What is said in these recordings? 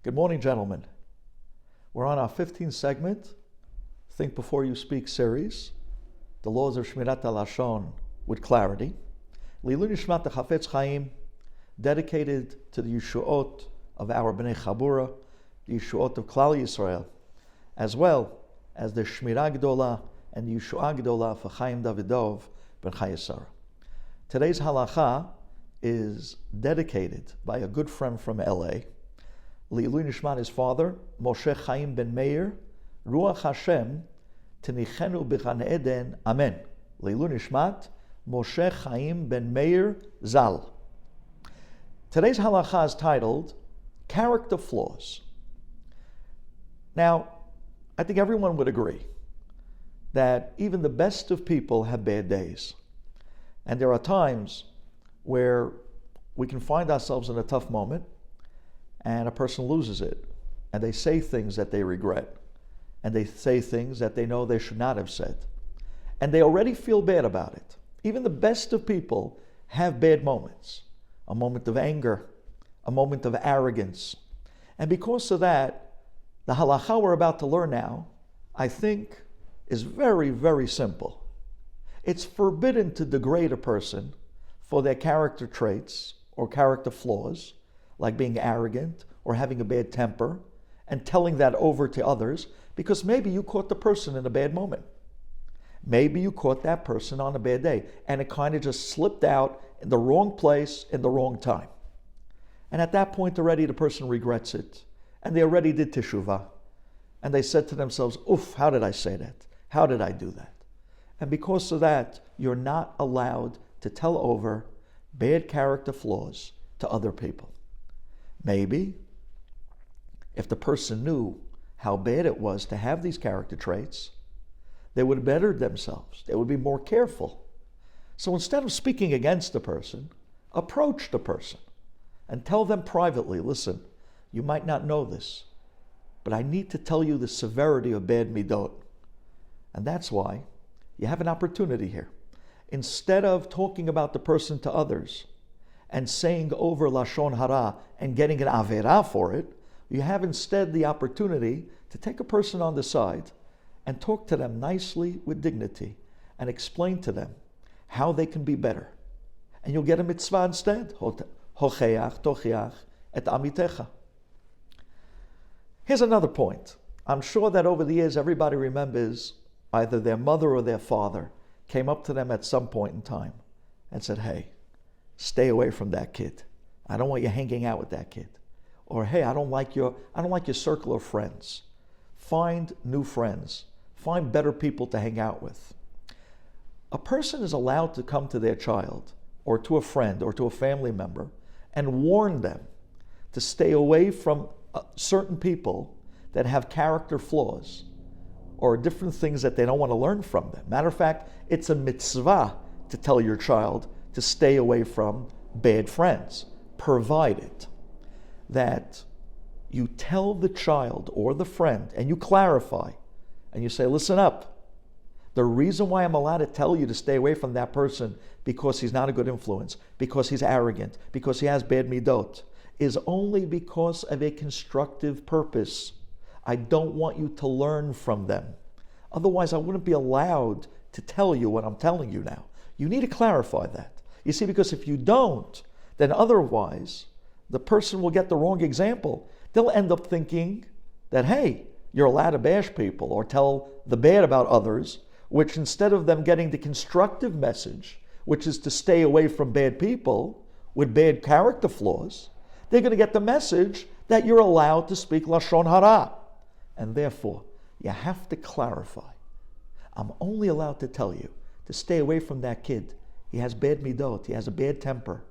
Good morning, gentlemen. We're on our 15th segment, Think Before You Speak series, the laws of Shemirat Halashon with clarity. Leilun Nishmat Chafetz Chaim, dedicated to the Yeshuot of our Bnei Chabura, the Yeshuot of Klal Yisrael, as well as the Shmira Gdola and the Yeshua Gdola for Chaim Davidov ben Chayesara. Today's halacha is dedicated by a good friend from LA, Leilui Nishmat, his father, Moshe Chaim ben Meir, Ruach Hashem, Tenichenu B'Gan Eden, Amen. Leilui Nishmat, Moshe Chaim ben Meir Zal. Today's halacha is titled, Character Flaws. Now, I think everyone would agree that even the best of people have bad days. And there are times where we can find ourselves in a tough moment and a person loses it, and they say things that they regret, and they say things that they know they should not have said, and they already feel bad about it. Even the best of people have bad moments, a moment of anger, a moment of arrogance. And because of that, the halacha we're about to learn now, I think, is very, very simple. It's forbidden to degrade a person for their character traits or character flaws, like being arrogant or having a bad temper, and telling that over to others, because maybe you caught the person in a bad moment. Maybe you caught that person on a bad day, and it kind of just slipped out in the wrong place, in the wrong time. And at that point already the person regrets it, and they already did teshuvah, and they said to themselves, oof, how did I say that? How did I do that? And because of that, you're not allowed to tell over bad character flaws to other people. Maybe if the person knew how bad it was to have these character traits, they would have bettered themselves. They would be more careful. So instead of speaking against the person, approach the person and tell them privately, listen, you might not know this, but I need to tell you the severity of bad midot. And that's why you have an opportunity here. Instead of talking about the person to others and saying over Lashon Hara and getting an Avera for it, you have instead the opportunity to take a person on the side and talk to them nicely with dignity and explain to them how they can be better. And you'll get a mitzvah instead. Hocheach, tochiach, et amitecha. Here's another point. I'm sure that over the years everybody remembers either their mother or their father came up to them at some point in time and said, hey, stay away from that kid. I don't want you hanging out with that kid. Or hey, I don't like your circle of friends. Find new friends. Find better people to hang out with. A person is allowed to come to their child or to a friend or to a family member and warn them to stay away from certain people that have character flaws or different things that they don't want to learn from them. Matter of fact, it's a mitzvah to tell your child to stay away from bad friends, provided that you tell the child or the friend and you clarify and you say, listen up, the reason why I'm allowed to tell you to stay away from that person because he's not a good influence, because he's arrogant, because he has bad midot, is only because of a constructive purpose. I don't want you to learn from them. Otherwise, I wouldn't be allowed to tell you what I'm telling you now. You need to clarify that. You see, because if you don't, then otherwise, the person will get the wrong example. They'll end up thinking that, hey, you're allowed to bash people or tell the bad about others, which instead of them getting the constructive message, which is to stay away from bad people with bad character flaws, they're going to get the message that you're allowed to speak Lashon Hara. And therefore, you have to clarify. I'm only allowed to tell you to stay away from that kid. He has bad midot. He has a bad temper.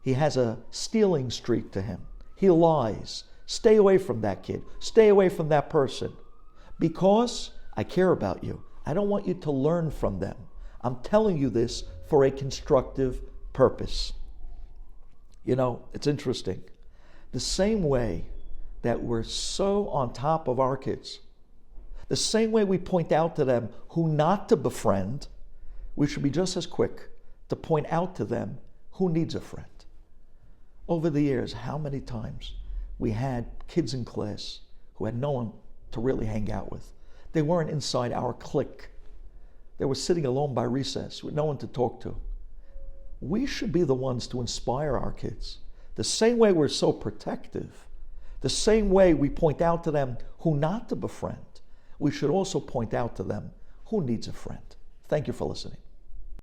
He has a stealing streak to him. He lies. Stay away from that kid. Stay away from that person. Because I care about you. I don't want you to learn from them. I'm telling you this for a constructive purpose. You know, it's interesting. The same way that we're so on top of our kids, the same way we point out to them who not to befriend, we should be just as quick to point out to them who needs a friend. Over the years, how many times we had kids in class who had no one to really hang out with. They weren't inside our clique. They were sitting alone by recess with no one to talk to. We should be the ones to inspire our kids. The same way we're so protective, the same way we point out to them who not to befriend, we should also point out to them who needs a friend. Thank you for listening.